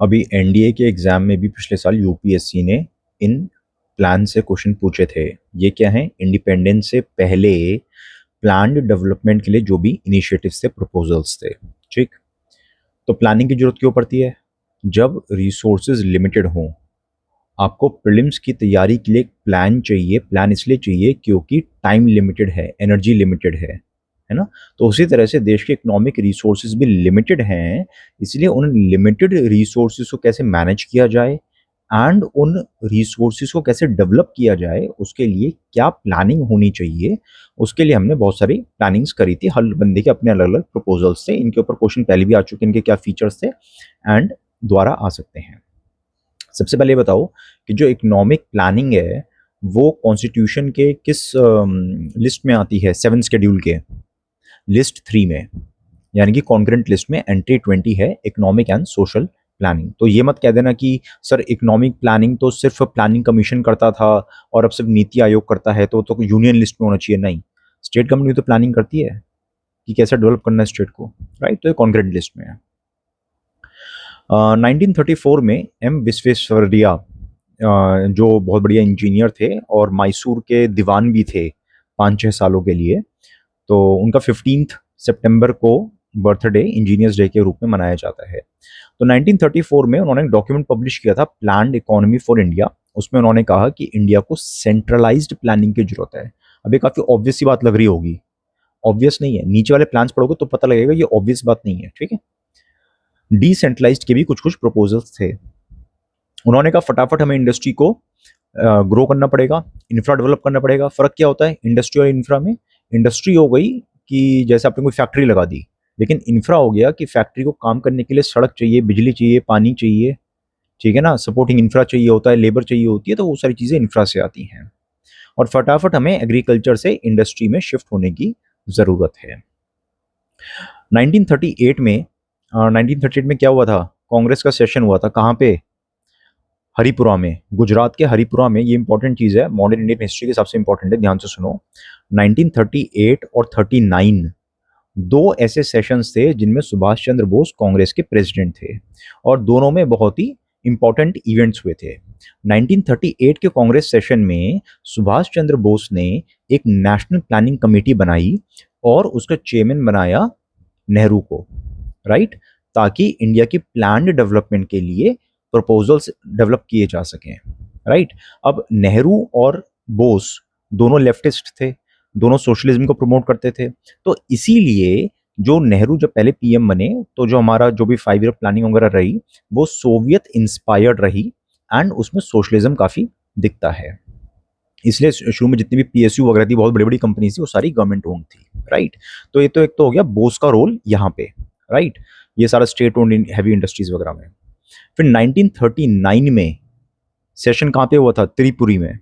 अभी एनडीए के एग्जाम में भी पिछले साल यूपीएससी ने इन प्लान से क्वेश्चन पूछे थे। ये क्या है? इंडिपेंडेंस से पहले प्लान्ड डेवलपमेंट के लिए जो भी इनिशिएटिव्स थे, प्रपोजल्स थे। ठीक। तो प्लानिंग की जरूरत क्यों पड़ती है? जब रिसोर्सेज लिमिटेड हों, आपको प्रीलिम्स की तैयारी के लिए एक प्लान चाहिए। प्लान इसलिए चाहिए क्योंकि टाइम लिमिटेड है, एनर्जी लिमिटेड है ना। तो उसी तरह से देश के इकोनॉमिक रिसोर्सेज भी लिमिटेड हैं, इसलिए उन लिमिटेड रिसोर्सेज को कैसे मैनेज किया जाए एंड उन रिसोर्सेज को कैसे डेवलप किया जाए, उसके लिए क्या प्लानिंग होनी चाहिए, उसके लिए हमने बहुत सारी प्लानिंग्स करी थी। हर बंदे के अपने अलग अलग प्रपोजल्स थे। इनके ऊपर क्वेश्चन पहले भी आ चुके हैं, इनके क्या फीचर्स थे एंड दोबारा आ सकते हैं। सबसे पहले बताओ कि जो इकोनॉमिक प्लानिंग है वो कॉन्स्टिट्यूशन के किस लिस्ट में आती है? 7 शेड्यूल के लिस्ट 3 में, यानी कि कॉन्करेंट लिस्ट में एंट्री 20 है इकोनॉमिक एंड सोशल प्लानिंग। तो ये मत कह देना कि सर इकोनॉमिक प्लानिंग तो सिर्फ प्लानिंग कमीशन करता था और अब सिर्फ नीति आयोग करता है, तो यूनियन लिस्ट में होना चाहिए। नहीं, स्टेट गवर्नमेंट भी तो प्लानिंग करती है कि कैसे डेवलप करना है स्टेट को, राइट। तो ये कॉन्करेंट लिस्ट में है। 1934 में एम विश्वेश्वरैया, जो बहुत बढ़िया इंजीनियर थे और मैसूर के दीवान भी थे 5-6 सालों के लिए, तो उनका 15 सितंबर को बर्थडे इंजीनियर्स डे के रूप में मनाया जाता है। तो 1934 में उन्होंने एक डॉक्यूमेंट पब्लिश किया था, प्लान्ड इकोनॉमी फॉर इंडिया। उसमें उन्होंने कहा कि इंडिया को सेंट्रलाइज्ड प्लानिंग की जरूरत है। अब ये काफ़ी ऑब्वियस सी बात लग रही होगी, ऑब्वियस नहीं है। नीचे वाले प्लान्स पढ़ोगे तो पता लगेगा ये ऑब्वियस बात नहीं है, ठीक है। डिसेंट्रलाइज्ड के भी कुछ कुछ प्रपोजल्स थे। उन्होंने कहा फटाफट हमें इंडस्ट्री को ग्रो करना पड़ेगा, इंफ्रा डेवलप करना पड़ेगा। फर्क क्या होता है इंडस्ट्री और इंफ्रा में? इंडस्ट्री हो गई कि जैसे आपने कोई फैक्ट्री लगा दी, लेकिन इंफ्रा हो गया कि फैक्ट्री को काम करने के लिए सड़क चाहिए, बिजली चाहिए, पानी चाहिए, ठीक है ना, सपोर्टिंग इंफ्रा चाहिए होता है, लेबर चाहिए होती है, तो वो सारी चीज़ें इंफ्रा से आती हैं। और फटाफट हमें एग्रीकल्चर से इंडस्ट्री में शिफ्ट होने की ज़रूरत है। 1938 में 1938 में क्या हुआ था? कांग्रेस का सेशन हुआ था। कहाँ पे? हरिपुरा में, गुजरात के हरिपुरा में। ये इंपॉर्टेंट चीज़ है, मॉडर्न इंडियन हिस्ट्री के हिसाब से इंपॉर्टेंट है, ध्यान से सुनो। 1938 और 39 दो ऐसे सेशंस थे जिनमें सुभाष चंद्र बोस कांग्रेस के प्रेसिडेंट थे और दोनों में बहुत ही इंपॉर्टेंट इवेंट्स हुए थे। 1938 के कांग्रेस सेशन में सुभाष चंद्र बोस ने एक नेशनल प्लानिंग कमेटी बनाई और उसका चेयरमैन बनाया नेहरू को, राइट, ताकि इंडिया की प्लान्ड डेवलपमेंट के लिए प्रपोजल्स डेवलप किए जा सकें, राइट। अब नेहरू और बोस दोनों लेफ्टिस्ट थे, दोनों सोशलिज्म को प्रमोट करते थे। तो इसीलिए जो नेहरू जब पहले पीएम बने, तो जो हमारा जो भी 5 ईयर प्लानिंग वगैरह रही वो सोवियत इंस्पायर्ड रही एंड उसमें सोशलिज्म काफ़ी दिखता है। इसलिए शुरू में जितनी भी पीएसयू वगैरह थी, बहुत बड़ी बड़ी कंपनी थी, वो सारी गवर्नमेंट ओन्ड थी, राइट। तो ये तो एक तो हो गया बोस का रोल यहाँ पे, राइट। ये सारा स्टेट ओन्ड हैवी इंडस्ट्रीज वगैरह में। फिर 1939 में सेशन कहाँ पे हुआ था? त्रिपुरी में।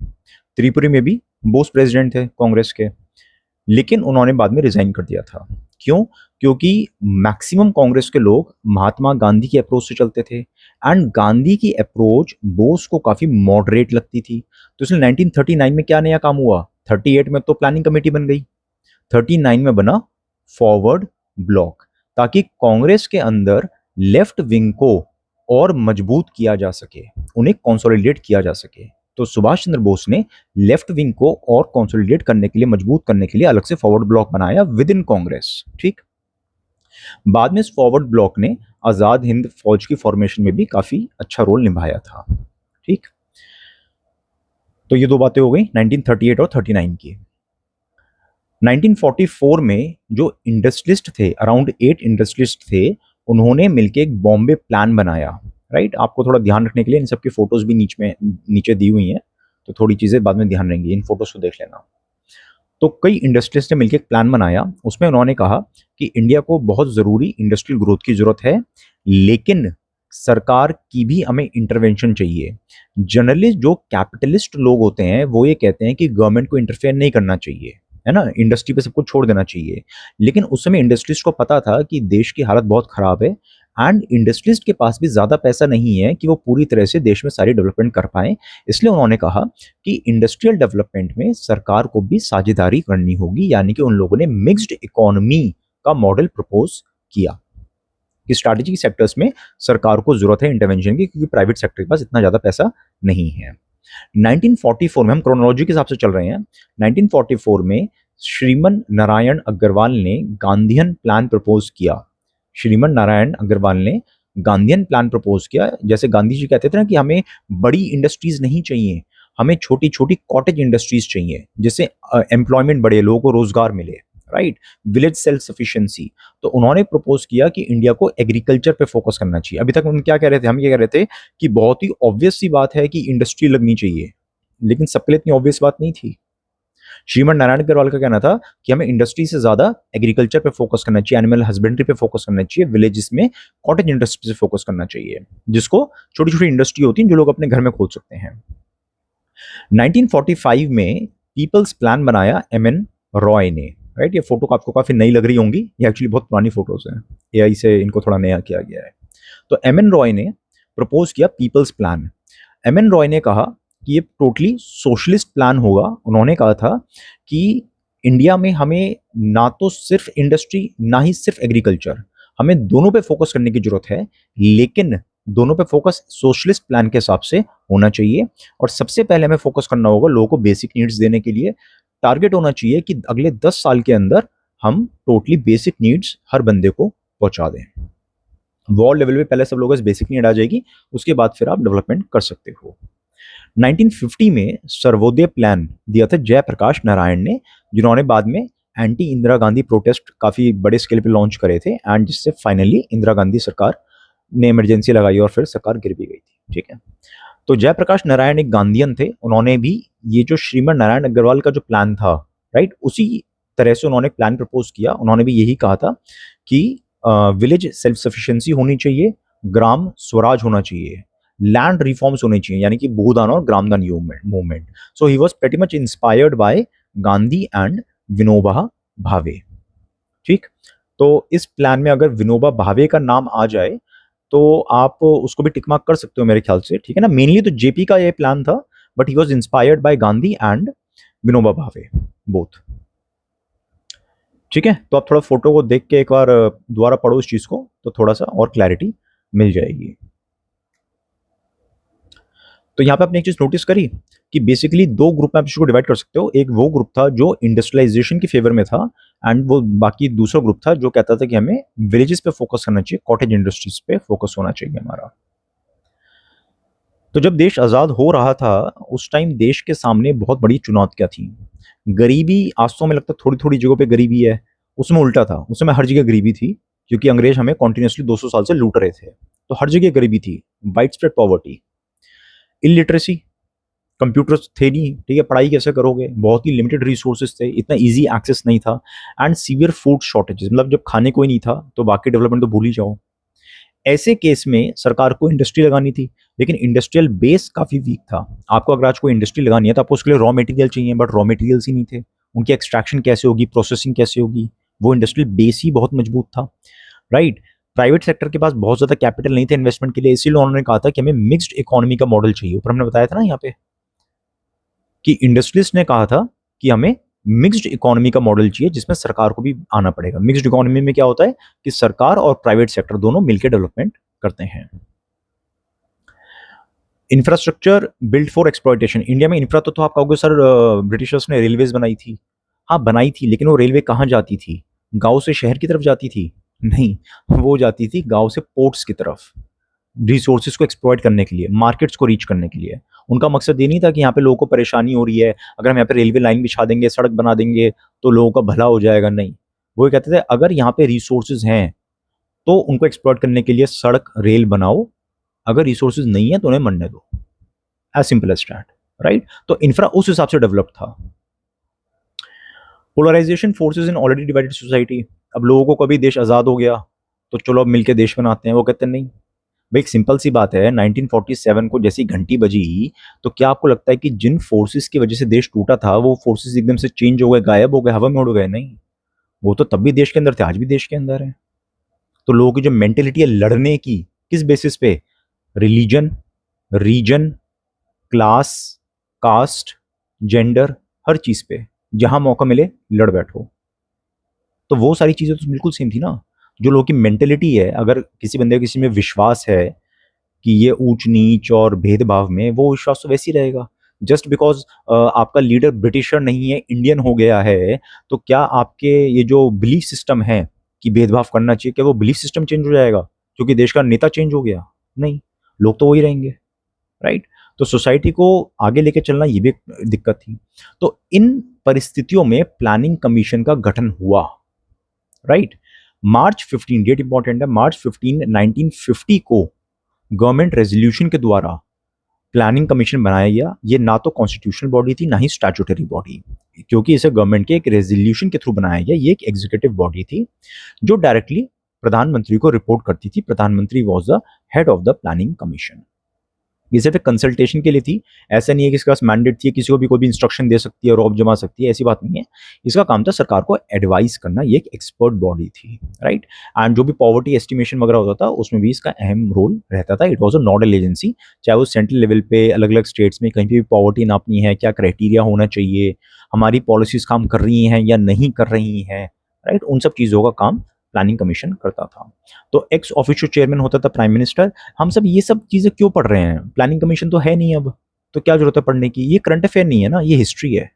त्रिपुरी में भी बोस प्रेसिडेंट थे कांग्रेस के, लेकिन उन्होंने बाद में रिजाइन कर दिया था। क्यों? क्योंकि मैक्सिमम कांग्रेस के लोग महात्मा गांधी की अप्रोच से चलते थे एंड गांधी की अप्रोच बोस को काफ़ी मॉडरेट लगती थी। तो इसलिए 1939 में क्या नया काम हुआ? 38 में तो प्लानिंग कमेटी बन गई, 39 में बना फॉरवर्ड ब्लॉक, ताकि कांग्रेस के अंदर लेफ्ट विंग को और मजबूत किया जा सके, उन्हें कंसोलिडेट किया जा सके। तो सुभाष चंद्र बोस ने लेफ्ट विंग को और कंसोलिडेट करने के लिए, मजबूत करने के लिए अलग से फॉरवर्ड ब्लॉक बनाया विद इन कांग्रेस, ठीक। बाद में इस फॉरवर्ड ब्लॉक ने आजाद हिंद फौज की फॉर्मेशन में भी काफी अच्छा रोल निभाया था, ठीक। तो ये दो बातें हो गई 1938 और 39 की। 1944 में जो इंडस्ट्रियलिस्ट थे, अराउंड 8 इंडस्ट्रियलिस्ट थे, उन्होंने मिलकर एक बॉम्बे प्लान बनाया, राइट। आपको थोड़ा ध्यान रखने के लिए इन सबकी फोटोज भी नीचे दी हुई हैं, तो थोड़ी चीज़ें बाद में ध्यान रहेंगी, इन फोटोज को देख लेना। तो कई इंडस्ट्रियलिस्ट ने मिलकर एक प्लान बनाया। उसमें उन्होंने कहा कि इंडिया को बहुत ज़रूरी इंडस्ट्रियल ग्रोथ की ज़रूरत है, लेकिन सरकार की भी हमें इंटरवेंशन चाहिए। जनरली जो कैपिटलिस्ट लोग होते हैं वो ये कहते हैं कि गवर्नमेंट को इंटरफेयर नहीं करना चाहिए, है ना, इंडस्ट्री पे सब कुछ छोड़ देना चाहिए। लेकिन उस समय इंडस्ट्रीज को पता था कि देश की हालत बहुत ख़राब है एंड इंडस्ट्रीज के पास भी ज़्यादा पैसा नहीं है कि वो पूरी तरह से देश में सारी डेवलपमेंट कर पाएँ। इसलिए उन्होंने कहा कि इंडस्ट्रियल डेवलपमेंट में सरकार को भी साझेदारी करनी होगी, यानी कि उन लोगों ने मिक्स्ड इकोनॉमी का मॉडल प्रपोज किया। कि स्ट्रैटेजिक सेक्टर्स में सरकार को जरूरत है इंटरवेंशन की, क्योंकि प्राइवेट सेक्टर के पास इतना ज़्यादा पैसा नहीं है। 1944 में, हम क्रोनोलॉजी के हिसाब से चल रहे हैं, 1944 में श्रीमन नारायण अग्रवाल ने गांधीयन प्लान प्रपोज किया। श्रीमन नारायण अग्रवाल ने गांधीयन प्लान प्रपोज किया। जैसे गांधी जी कहते थे ना कि हमें बड़ी इंडस्ट्रीज नहीं चाहिए, हमें छोटी छोटी कॉटेज इंडस्ट्रीज चाहिए, जिससे एम्प्लॉयमेंट बढ़े, लोगों को रोजगार मिले, राइट, विलेज सेल्फ सफिशिएंसी। तो उन्होंने प्रपोज किया कि इंडिया को एग्रीकल्चर पे फोकस करना चाहिए। अभी तक हम क्या कह रहे थे, हम ये कह रहे थे कि बहुत ही ऑब्वियस सी बात है कि इंडस्ट्री लगनी चाहिए, लेकिन सबके लिए इतनी ऑब्वियस बात नहीं थी। श्रीमन नारायण अग्रवाल का कहना था कि हमें इंडस्ट्री से ज्यादा एग्रीकल्चर पे फोकस करना चाहिए, एनिमल हस्बेंड्री पे फोकस करना चाहिए, विलेजेस में कॉटेज इंडस्ट्री से फोकस करना चाहिए, जिसको छोटी छोटी इंडस्ट्री होती है जो लोग अपने घर में खोल सकते हैं। 1945 में पीपल्स प्लान बनाया एमएन रॉय ने, राइट। ये फोटो आपको काफी नई लग रही होंगी, ये एक्चुअली बहुत पुरानी फोटोज हैं, एआई से इनको थोड़ा नया किया गया है। तो एमएन रॉय ने प्रपोज किया पीपल्स प्लान। एमएन रॉय ने कहा कि ये टोटली सोशलिस्ट प्लान होगा। उन्होंने कहा था कि इंडिया में हमें ना तो सिर्फ इंडस्ट्री ना ही सिर्फ एग्रीकल्चर, हमें दोनों पे फोकस करने की जरूरत है, लेकिन दोनों पे फोकस सोशलिस्ट प्लान के हिसाब से होना चाहिए। और सबसे पहले हमें फोकस करना होगा लोगों को बेसिक नीड्स देने के लिए। टारगेट होना चाहिए कि अगले 10 साल के अंदर हम टोटली बेसिक नीड्स हर बंदे को पहुंचा दें। वॉर लेवल पे पहले सब लोगों को बेसिक नीड आ जाएगी, उसके बाद फिर आप डेवलपमेंट कर सकते हो। 1950 में सर्वोदय प्लान दिया था जयप्रकाश नारायण ने, जिन्होंने बाद में एंटी इंदिरा गांधी प्रोटेस्ट काफी बड़े स्केल पे लॉन्च करे थे, एंड जिससे फाइनली इंदिरा गांधी सरकार ने इमरजेंसी लगाई और फिर सरकार गिर भी गई थी, ठीक है। तो जयप्रकाश नारायण एक गांधीयन थे, उन्होंने भी ये जो श्रीमन नारायण अग्रवाल का जो प्लान था, राइट, उसी तरह से उन्होंने प्लान प्रपोज किया। उन्होंने भी यही कहा था कि विलेज सेल्फ सफिशिएंसी होनी चाहिए, ग्राम स्वराज होना चाहिए, लैंड रिफॉर्म्स होने चाहिए, यानी कि भूदान और Gramdan movement. So he was pretty much inspired by Gandhi and Vinoba Bhave, ठीक। तो इस प्लान में अगर विनोबा भावे का नाम आ जाए तो आप उसको भी टिक मार्क कर सकते हो मेरे ख्याल से, ठीक है ना। मेनली तो जेपी का ये प्लान था, but he was inspired by Gandhi and Vinoba Bhave both, ठीक है। तो आप थोड़ा फोटो को देख के एक बार दोबारा पढ़ो इस चीज को, तो थोड़ा सा और क्लैरिटी मिल जाएगी। तो यहाँ पे आपने एक चीज नोटिस करी कि बेसिकली दो ग्रुप में आप इसको डिवाइड कर सकते हो। एक वो ग्रुप था जो इंडस्ट्रियलाइजेशन की फेवर में था, एंड वो बाकी दूसरा ग्रुप था जो कहता था कि हमें विलेजेस पे फोकस करना चाहिए, कॉटेज इंडस्ट्रीज पे फोकस होना चाहिए हमारा। तो जब देश आज़ाद हो रहा था उस टाइम देश के सामने बहुत बड़ी चुनौतियां थी। गरीबी, आज तो हमें लगता है थोड़ी थोड़ी जगहों पे गरीबी है, उसमें उल्टा था, उस समय हर जगह गरीबी थी, क्योंकि अंग्रेज हमें कॉन्टिन्यूसली 200 साल से लूट रहे थे। तो हर जगह गरीबी थी, wide spread poverty, illiteracy, computers थे नहीं, ठीक है, पढ़ाई कैसे करोगे, बहुत ही लिमिटेड रिसोर्सेज थे, इतना इजी एक्सेस नहीं था, एंड सीवियर फूड शॉर्टेजेस, मतलब जब खाने कोई नहीं था तो बाकी डेवलपमेंट तो भूल ही जाओ। ऐसे केस में सरकार को इंडस्ट्री लगानी थी, लेकिन इंडस्ट्रियल बेस काफी वीक था। आपको अगर आज कोई इंडस्ट्री लगानी है तो आपको उसके लिए रॉ मटेरियल चाहिए, बट रॉ मटेरियल्स ही नहीं थे, उनकी एक्सट्रैक्शन कैसे होगी, प्रोसेसिंग कैसे होगी, वो इंडस्ट्रियल बेस ही बहुत मजबूत था, राइट। प्राइवेट सेक्टर के पास बहुत ज्यादा कैपिटल नहीं थे इन्वेस्टमेंट के लिए, इसीलिए उन्होंने कहा था कि हमें मिक्स्ड इकोनॉमी का मॉडल चाहिए। ऊपर हमने बताया था ना यहाँ पे कि इंडस्ट्रियलिस्ट ने कहा था कि हमें मिक्स्ड इकोनॉमी का मॉडल चाहिए, जिसमें सरकार को भी आना पड़ेगा। मिक्स्ड इकोनॉमी में क्या होता है कि सरकार और प्राइवेट सेक्टर दोनों मिलकर डेवलपमेंट करते हैं। Infrastructure build for exploitation. India में इंफ्रा तो आप कहोगे सर ब्रिटिशर्स ने रेलवेज बनाई थी, हाँ बनाई थी, लेकिन वो रेलवे कहाँ जाती थी, गांव से शहर की तरफ जाती थी? नहीं, वो जाती थी गांव से पोर्ट्स की तरफ, रिसोर्सेज को एक्सप्लॉइट करने के लिए, मार्केट्स को रीच करने के लिए। उनका मकसद ये नहीं था कि यहाँ पे लोगों को परेशानी हो रही है, अगर हम यहाँ पे रेलवे लाइन बिछा देंगे, सड़क बना देंगे तो लोगों का भला हो जाएगा। नहीं, वो कहते थे अगर यहाँ पे रिसोर्सेज हैं तो उनको एक्सप्लॉइट करने के लिए सड़क रेल बनाओ, अगर रिसोर्सेज नहीं है तो उन्हें मरने दो, as simple as that, right. तो इंफ्रा उस हिसाब से डेवलप था। Polarisation forces in already divided society. अब लोगों को कभी देश आजाद हो गया तो चलो अब मिलके देश बनाते हैं, वो कहते हैं नहीं भाई, एक सिंपल सी बात है, 1947 को जैसी घंटी बजी तो क्या आपको लगता है कि जिन फोर्सेस की वजह से देश टूटा था वो फोर्सेस एकदम से चेंज हो गए, गायब हो गए, हवा में उड़ गए? नहीं, वो तो तब भी देश के अंदर थे, आज भी देश के अंदर है। तो लोगों की जो मेंटेलिटी है लड़ने की, किस बेसिस पे? Religion, region, class, caste, gender, हर चीज पे जहां मौका मिले लड़ बैठो। तो वो सारी चीजें तो बिल्कुल सेम थी ना। जो लोगों की मेंटेलिटी है, अगर किसी बंदे को किसी में विश्वास है कि ये ऊंच नीच और भेदभाव में, वो विश्वास तो वैसे ही रहेगा। जस्ट बिकॉज आपका लीडर ब्रिटिशर नहीं है, इंडियन हो गया है, तो क्या आपके ये जो बिलीफ सिस्टम है कि भेदभाव करना चाहिए, क्या वो बिलीफ सिस्टम चेंज हो जाएगा क्योंकि देश का नेता चेंज हो गया? नहीं, लोग तो वही रहेंगे, राइट? तो सोसाइटी को आगे लेके चलना ये भी एक दिक्कत थी। तो इन परिस्थितियों में प्लानिंग कमीशन का गठन हुआ, राइट? मार्च 15, डेट इंपॉर्टेंट है, मार्च 15 1950 को गवर्नमेंट रेजोल्यूशन के द्वारा प्लानिंग कमीशन बनाया गया। ये ना तो कॉन्स्टिट्यूशनल बॉडी थी, ना ही स्टैट्यूटरी बॉडी, क्योंकि इसे गवर्नमेंट के एक रेजोल्यूशन के थ्रू बनाया गया। ये एक एग्जीक्यूटिव बॉडी थी जो डायरेक्टली प्रधानमंत्री को रिपोर्ट करती थी। प्रधानमंत्री was the head of the planning commission. ये सिर्फ एक कंसल्टेशन के लिए थी, ऐसा नहीं है कि इसके पास मैंडेट थी, किसी को भी कोई भी इंस्ट्रक्शन दे सकती है, रॉब जमा सकती है, ऐसी बात नहीं है। इसका काम था सरकार को एडवाइस करना। ये एक एक्सपर्ट बॉडी थी, राइट? एंड जो भी पॉवर्टी एस्टिमेशन वगैरह होता था उसमें भी इसका अहम रोल रहता था। It was a nodal agency, चाहे वो सेंट्रल लेवल पे अलग अलग स्टेट्स में कहीं पे भी पॉवर्टी नापनी है, क्या क्राइटेरिया होना चाहिए, हमारी पॉलिसीज काम कर रही हैं या नहीं कर रही हैं, राइट? उन सब चीज़ों का काम प्लानिंग कमीशन करता था। तो एक्स ऑफिशियल चेयरमैन होता था प्राइम मिनिस्टर। हम सब ये सब चीज़ें क्यों पढ़ रहे हैं? प्लानिंग कमीशन तो है नहीं अब, तो क्या जरूरत है पढ़ने की? ये करंट अफेयर नहीं है ना, ये हिस्ट्री है।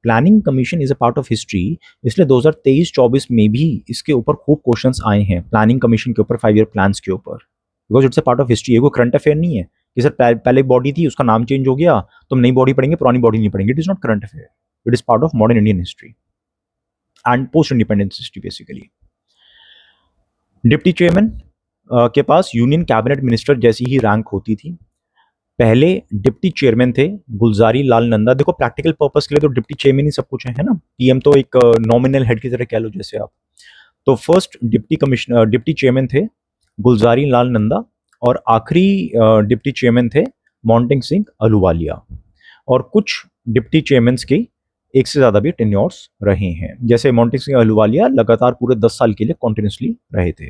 Planning commission is a part of history, इसलिए 2023-24 में भी इसके ऊपर खूब क्वेश्चंस आए हैं, प्लानिंग कमीशन के ऊपर, 5 ईयर प्लान्स के ऊपर, because it's a part of history. ये कोई करंट अफेयर नहीं है कि सर पहले बॉडी थी उसका नाम चेंज हो गया तो हम नई बॉडी पढ़ेंगे, पुरानी बॉडी नहीं पढ़ेंगे। It is not current affair, it is part of modern Indian history and post independence history basically. Deputy chairman के पास यूनियन कैबिनेट मिनिस्टर जैसी ही रैंक होती थी। पहले डिप्टी चेयरमैन थे गुलजारी लाल नंदा। देखो, प्रैक्टिकल पर्पस के लिए तो डिप्टी चेयरमैन ही सब कुछ है ना, पीएम तो एक नॉमिनल हेड की तरह कह लो जैसे आप। तो फर्स्ट डिप्टी चेयरमैन थे गुलजारी लाल नंदा, और आखिरी डिप्टी चेयरमैन थे मोंटेक सिंह अहलूवालिया। और कुछ डिप्टी चेयरमैन्स के एक से ज़्यादा भी टेन्योर्स रहे हैं, जैसे मोंटेक सिंह अहलूवालिया लगातार पूरे 10 साल के लिए कॉन्टिन्यूसली रहे थे।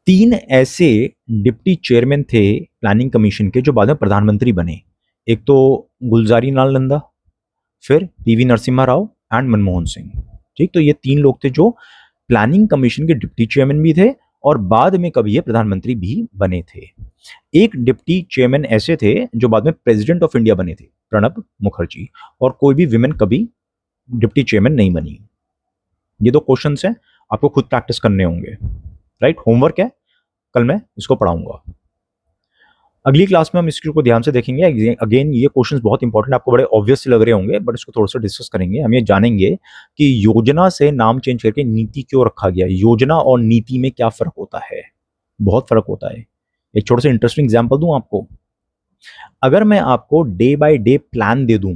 3 ऐसे डिप्टी चेयरमैन थे प्लानिंग कमीशन के जो बाद में प्रधानमंत्री बने। एक तो गुलजारी लाल नंदा, फिर पीवी नरसिम्हा राव एंड मनमोहन सिंह। ठीक, तो ये 3 लोग थे जो प्लानिंग कमीशन के डिप्टी चेयरमैन भी थे और बाद में कभी ये प्रधानमंत्री भी बने थे। एक डिप्टी चेयरमैन ऐसे थे जो बाद में प्रेसिडेंट ऑफ इंडिया बने थे, प्रणब मुखर्जी। और कोई भी विमेन कभी डिप्टी चेयरमैन नहीं बनी। ये 2 क्वेश्चंस हैं, आपको खुद प्रैक्टिस करने होंगे, राइट? होमवर्क है, कल मैं इसको पढ़ाऊंगा। अगली क्लास में हम इसको को ध्यान से देखेंगे। अगेन ये क्वेश्चंस बहुत इंपॉर्टेंट, आपको बड़े ऑब्वियस लग रहे होंगे, बट इसको थोड़ा सा डिस्कस करेंगे। हम ये जानेंगे कि योजना से नाम चेंज करके नीति क्यों रखा गया। योजना और नीति में क्या फर्क होता है? बहुत फर्क होता है। एक छोटा सा इंटरेस्टिंग एग्जाम्पल दूं आपको। अगर मैं आपको डे बाय डे प्लान दे दूं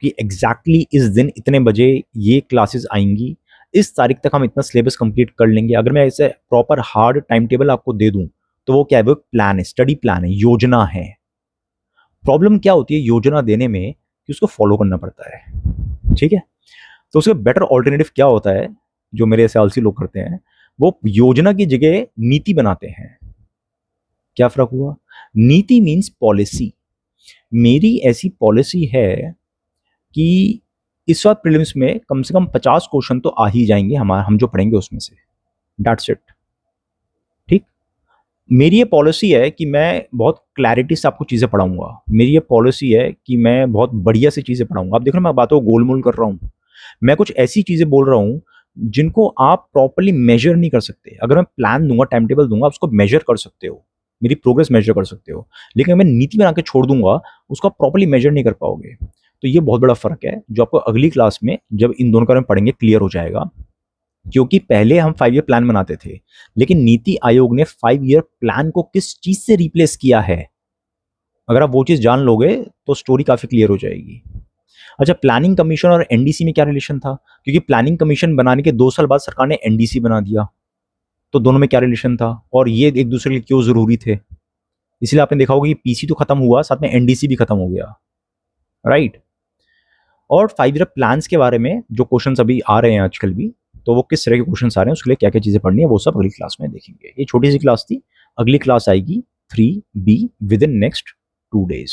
कि एग्जैक्टली इस दिन इतने बजे ये क्लासेस आएंगी, इस तारीख तक हम इतना सिलेबस कंप्लीट कर लेंगे, अगर मैं ऐसे प्रॉपर हार्ड टाइम टेबल आपको दे दूं, तो वो क्या है? वो प्लान है, स्टडी प्लान है, योजना है। प्रॉब्लम क्या होती है योजना देने में कि उसको फॉलो करना पड़ता है, ठीक है? तो उसका बेटर ऑल्टरनेटिव क्या होता है जो मेरे ऐसे आलसी लोग करते हैं? वो योजना की जगह नीति बनाते हैं। क्या फर्क हुआ? नीति मीन्स पॉलिसी। मेरी ऐसी पॉलिसी है कि इस बार प्रीलिम्स में कम से कम 50 क्वेश्चन तो आ ही जाएंगे हम जो पढ़ेंगे उसमें से। That's it. ठीक, मेरी ये पॉलिसी है कि मैं बहुत क्लैरिटी से आपको चीज़ें पढ़ाऊंगा। मेरी ये पॉलिसी है कि मैं बहुत बढ़िया से चीज़ें पढ़ाऊंगा। आप देख रहे हो मैं बातों को गोलमोल कर रहा हूँ। मैं कुछ ऐसी चीज़ें बोल रहा हूँ जिनको आप प्रॉपरली मेजर नहीं कर सकते। अगर मैं प्लान दूंगा, टाइम टेबल दूंगा, आप उसको मेजर कर सकते हो, मेरी प्रोग्रेस मेजर कर सकते हो, लेकिन मैं नीति बना के छोड़ दूंगा, उसको प्रॉपरली मेजर नहीं कर पाओगे। तो ये बहुत बड़ा फर्क है जो आपको अगली क्लास में जब इन दोनों का हम पढ़ेंगे क्लियर हो जाएगा। क्योंकि पहले हम 5 ईयर प्लान बनाते थे, लेकिन नीति आयोग ने 5 ईयर प्लान को किस चीज से रिप्लेस किया है, अगर आप वो चीज जान लोगे तो स्टोरी काफी क्लियर हो जाएगी। अच्छा, प्लानिंग कमीशन और एनडीसी में क्या रिलेशन था? क्योंकि प्लानिंग कमीशन बनाने के 2 साल बाद सरकार ने एनडीसी बना दिया, तो दोनों में क्या रिलेशन था और ये एक दूसरे के लिए क्यों जरूरी थे? इसलिए आपने देखा होगा कि पीसी तो खत्म हुआ, साथ में एनडीसी भी खत्म हो गया, राइट? और 5 ईयर प्लान्स के बारे में जो क्वेश्चंस अभी आ रहे हैं आजकल भी, तो वो किस तरह के क्वेश्चंस आ रहे हैं, उसके लिए क्या क्या चीजें पढ़नी है, वो सब अगली क्लास में देखेंगे। ये छोटी सी क्लास थी, अगली क्लास आएगी 3B with in next 2 days।